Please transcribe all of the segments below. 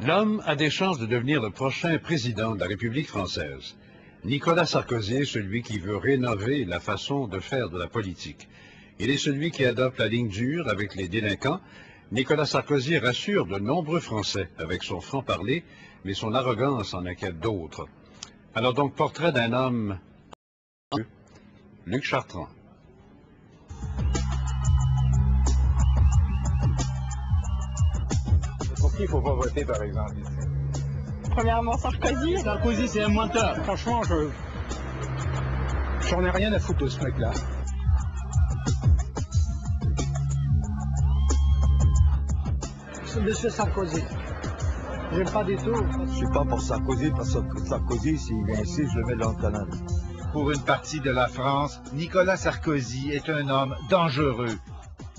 L'homme a des chances de devenir le prochain président de la République française. Nicolas Sarkozy est celui qui veut rénover la façon de faire de la politique. Il est celui qui adopte la ligne dure avec les délinquants. Nicolas Sarkozy rassure de nombreux Français avec son franc-parler, mais son arrogance en inquiète d'autres. Alors donc, portrait d'un homme... Luc Chartrand. Pour qui il ne faut pas voter, par exemple, ici? Premièrement, Sarkozy. Sarkozy, c'est un menteur. Franchement, j'en ai rien à foutre de ce mec-là. C'est Monsieur Sarkozy. J'aime pas du tout. Je suis pas pour Sarkozy, parce que Sarkozy, s'il vient ici, je le mets dans le canal. Pour une partie de la France, Nicolas Sarkozy est un homme dangereux.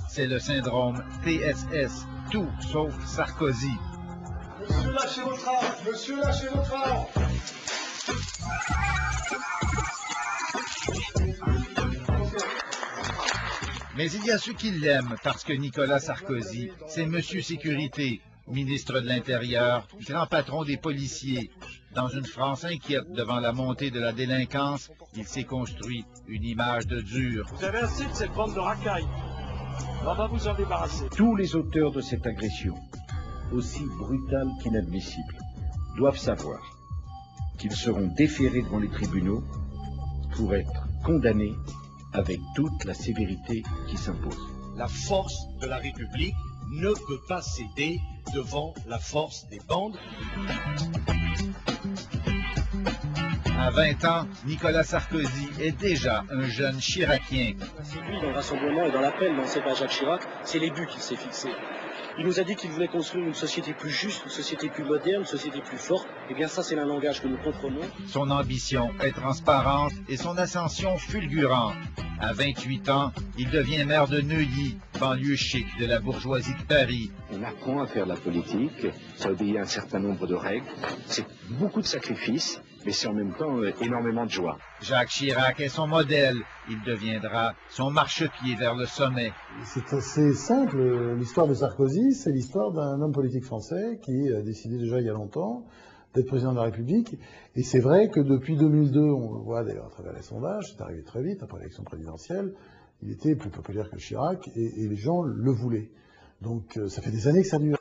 C'est le syndrome TSS, tout sauf Sarkozy. Monsieur, lâchez votre arme! Monsieur, lâchez votre arme! Mais il y a ceux qui l'aiment parce que Nicolas Sarkozy, c'est Monsieur Sécurité, ministre de l'Intérieur, grand patron des policiers. Dans une France inquiète devant la montée de la délinquance, il s'est construit une image de dur. Vous avez assez de cette bande de racailles. On va vous en débarrasser. Tous les auteurs de cette agression, aussi brutale qu'inadmissible, doivent savoir qu'ils seront déférés devant les tribunaux pour être condamnés avec toute la sévérité qui s'impose. La force de la République ne peut pas céder devant la force des bandes. À 20 ans, Nicolas Sarkozy est déjà un jeune chiracien. C'est lui, dans le rassemblement et dans l'appel lancé par Jacques Chirac, c'est les buts qu'il s'est fixés. Il nous a dit qu'il voulait construire une société plus juste, une société plus moderne, une société plus forte. Eh bien ça, c'est un langage que nous comprenons. Son ambition est transparente et son ascension fulgurante. À 28 ans, il devient maire de Neuilly, banlieue chic de la bourgeoisie de Paris. On apprend à faire de la politique, ça obéit à un certain nombre de règles, c'est beaucoup de sacrifices, mais c'est en même temps énormément de joie. Jacques Chirac est son modèle. Il deviendra son marchepied vers le sommet. C'est assez simple. L'histoire de Sarkozy, c'est l'histoire d'un homme politique français qui a décidé déjà il y a longtemps d'être président de la République. Et c'est vrai que depuis 2002, on le voit d'ailleurs à travers les sondages, c'est arrivé très vite après l'élection présidentielle, il était plus populaire que Chirac et les gens le voulaient. Donc ça fait des années que ça dure.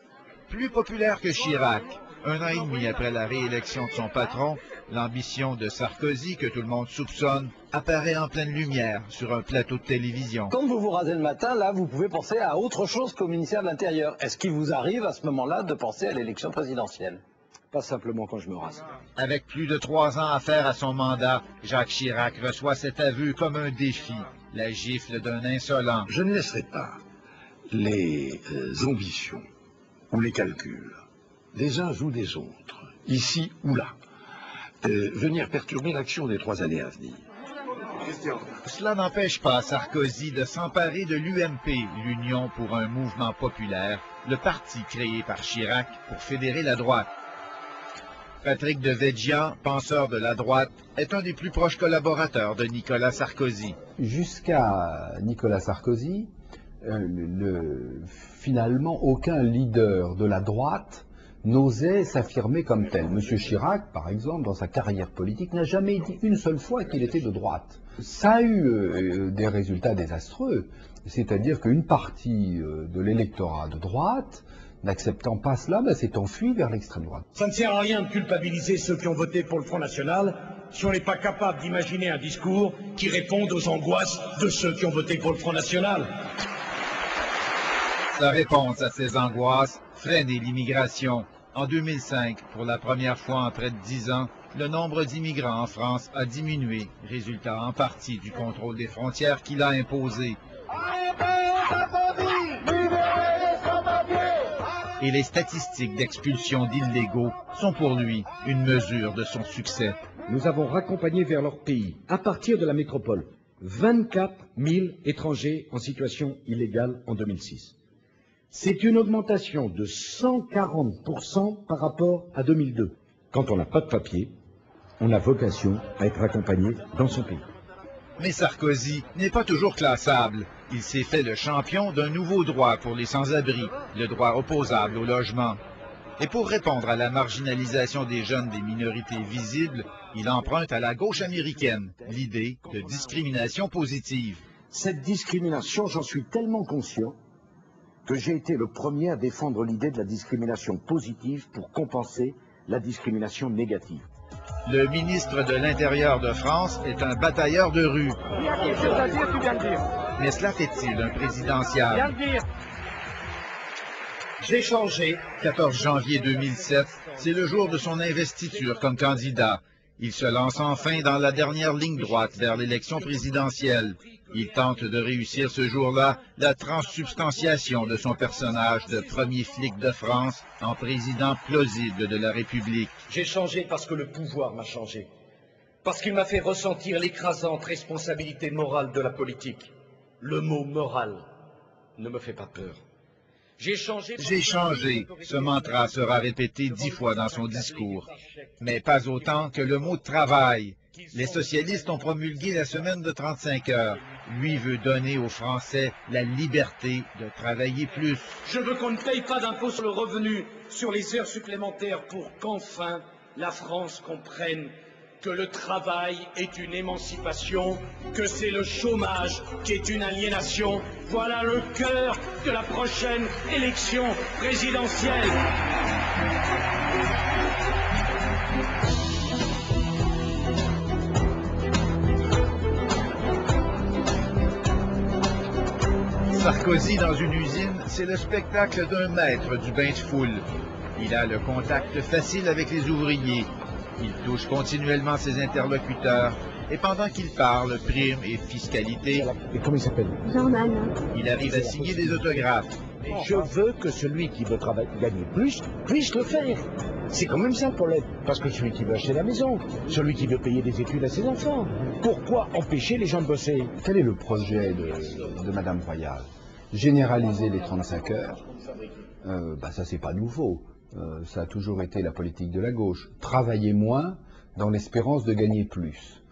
Plus populaire que Chirac. 1 an et demi après la réélection de son patron, l'ambition de Sarkozy, que tout le monde soupçonne, apparaît en pleine lumière sur un plateau de télévision. Quand vous vous rasez le matin, là, vous pouvez penser à autre chose qu'au ministère de l'Intérieur. Est-ce qu'il vous arrive à ce moment-là de penser à l'élection présidentielle? Pas simplement quand je me rase. Avec plus de 3 ans à faire à son mandat, Jacques Chirac reçoit cet aveu comme un défi, la gifle d'un insolent. Je ne laisserai pas les ambitions ou les calculs des uns ou des autres, ici ou là, venir perturber l'action des 3 années à venir. Cela n'empêche pas Sarkozy de s'emparer de l'UMP, l'Union pour un mouvement populaire, le parti créé par Chirac pour fédérer la droite. Patrick Devedjian, penseur de la droite, est un des plus proches collaborateurs de Nicolas Sarkozy. Jusqu'à Nicolas Sarkozy, finalement, aucun leader de la droite n'osait s'affirmer comme tel. Monsieur Chirac, par exemple, dans sa carrière politique, n'a jamais dit une seule fois qu'il était de droite. Ça a eu des résultats désastreux, c'est-à-dire qu'une partie de l'électorat de droite, n'acceptant pas cela, s'est enfui vers l'extrême droite. Ça ne sert à rien de culpabiliser ceux qui ont voté pour le Front National si on n'est pas capable d'imaginer un discours qui réponde aux angoisses de ceux qui ont voté pour le Front National. Sa réponse à ces angoisses, freiner l'immigration. En 2005, pour la première fois en près de 10 ans, le nombre d'immigrants en France a diminué, résultat en partie du contrôle des frontières qu'il a imposé. Et les statistiques d'expulsion d'illégaux sont pour lui une mesure de son succès. Nous avons raccompagné vers leur pays, à partir de la métropole, 24 000 étrangers en situation illégale en 2006. C'est une augmentation de 140% par rapport à 2002. Quand on n'a pas de papier, on a vocation à être accompagné dans son pays. Mais Sarkozy n'est pas toujours classable. Il s'est fait le champion d'un nouveau droit pour les sans-abri, le droit opposable au logement. Et pour répondre à la marginalisation des jeunes des minorités visibles, il emprunte à la gauche américaine l'idée de discrimination positive. Cette discrimination, j'en suis tellement conscient que j'ai été le premier à défendre l'idée de la discrimination positive pour compenser la discrimination négative. Le ministre de l'Intérieur de France est un batailleur de rue. Il y a quelque chose à dire, tu viens de dire. Mais cela fait-il un présidentiable? Viens de dire. J'ai changé. 14 janvier 2007, c'est le jour de son investiture comme candidat. Il se lance enfin dans la dernière ligne droite vers l'élection présidentielle. Il tente de réussir ce jour-là la transsubstantiation de son personnage de premier flic de France en président plausible de la République. J'ai changé parce que le pouvoir m'a changé. Parce qu'il m'a fait ressentir l'écrasante responsabilité morale de la politique. Le mot moral ne me fait pas peur. J'ai changé. Ce mantra sera répété 10 fois dans son discours. Mais pas autant que le mot travail. Les socialistes ont promulgué la semaine de 35 heures. Lui veut donner aux Français la liberté de travailler plus. Je veux qu'on ne paye pas d'impôt sur le revenu, sur les heures supplémentaires pour qu'enfin la France comprenne que le travail est une émancipation, que c'est le chômage qui est une aliénation. Voilà le cœur de la prochaine élection présidentielle. Sarkozy dans une usine, c'est le spectacle d'un maître du bain de foule. Il a le contact facile avec les ouvriers. Il touche continuellement ses interlocuteurs et pendant qu'il parle prime et fiscalité, Et comment il s'appelle? Jordan. il arrive à signer des autographes. Je veux que celui qui veut gagner plus puisse le faire. C'est quand même ça le problème. Parce que celui qui veut acheter la maison, celui qui veut payer des études à ses enfants, pourquoi empêcher les gens de bosser? Quel est le projet de Madame Royal? Généraliser les 35 heures, ça c'est pas nouveau. Ça a toujours été la politique de la gauche. Travailler moins dans l'espérance de gagner plus.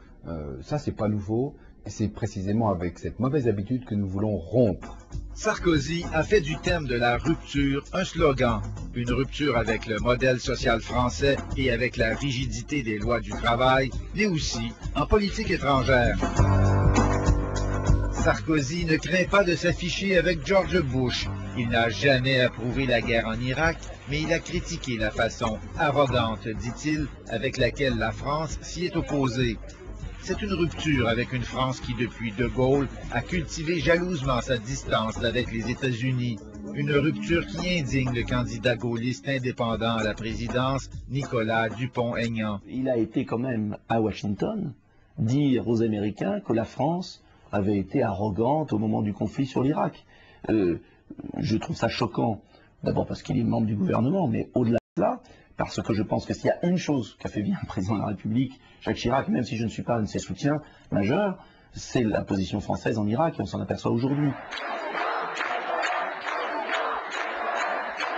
Ça c'est pas nouveau. Et c'est précisément avec cette mauvaise habitude que nous voulons rompre. Sarkozy a fait du thème de la rupture un slogan. Une rupture avec le modèle social français et avec la rigidité des lois du travail, mais aussi en politique étrangère. Sarkozy ne craint pas de s'afficher avec George Bush. Il n'a jamais approuvé la guerre en Irak, mais il a critiqué la façon arrogante, dit-il, avec laquelle la France s'y est opposée. C'est une rupture avec une France qui, depuis De Gaulle, a cultivé jalousement sa distance avec les États-Unis. Une rupture qui indigne le candidat gaulliste indépendant à la présidence, Nicolas Dupont-Aignan. Il a été quand même à Washington dire aux Américains que la France avait été arrogante au moment du conflit sur l'Irak. Je trouve ça choquant, d'abord parce qu'il est membre du gouvernement, mais au-delà de cela, parce que je pense que s'il y a une chose qu'a fait bien le président de la République, Jacques Chirac, même si je ne suis pas un de ses soutiens majeurs, c'est la position française en Irak, et on s'en aperçoit aujourd'hui.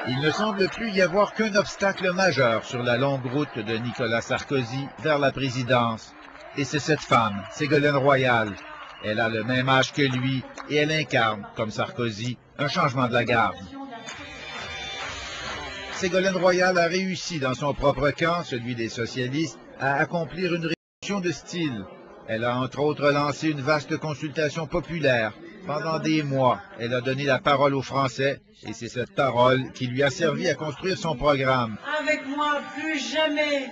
Il ne semble plus y avoir qu'un obstacle majeur sur la longue route de Nicolas Sarkozy vers la présidence. Et c'est cette femme, Ségolène Royal. Elle a le même âge que lui et elle incarne, comme Sarkozy, un changement de la garde. Ségolène Royal a réussi dans son propre camp, celui des socialistes, à accomplir une révolution de style. Elle a entre autres lancé une vaste consultation populaire. Pendant des mois, elle a donné la parole aux Français et c'est cette parole qui lui a servi à construire son programme. Avec moi, plus jamais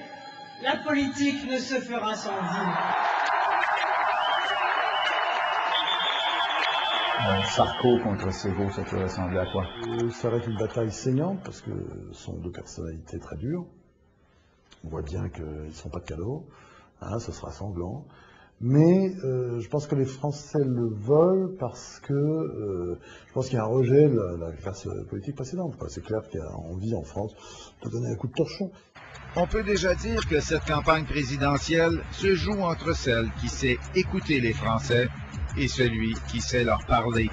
la politique ne se fera sans vous. Sarko contre Ségo, ça peut ressembler à quoi? Ça va être une bataille saignante parce que ce sont deux personnalités très dures. On voit bien qu'ils ne sont pas de cadeaux, ce sera sanglant. Mais je pense que les Français le veulent parce que je pense qu'il y a un rejet de la classe politique précédente. C'est clair qu'il y a envie en France de donner un coup de torchon. On peut déjà dire que cette campagne présidentielle se joue entre celle qui sait écouter les Français et celui qui sait leur parler.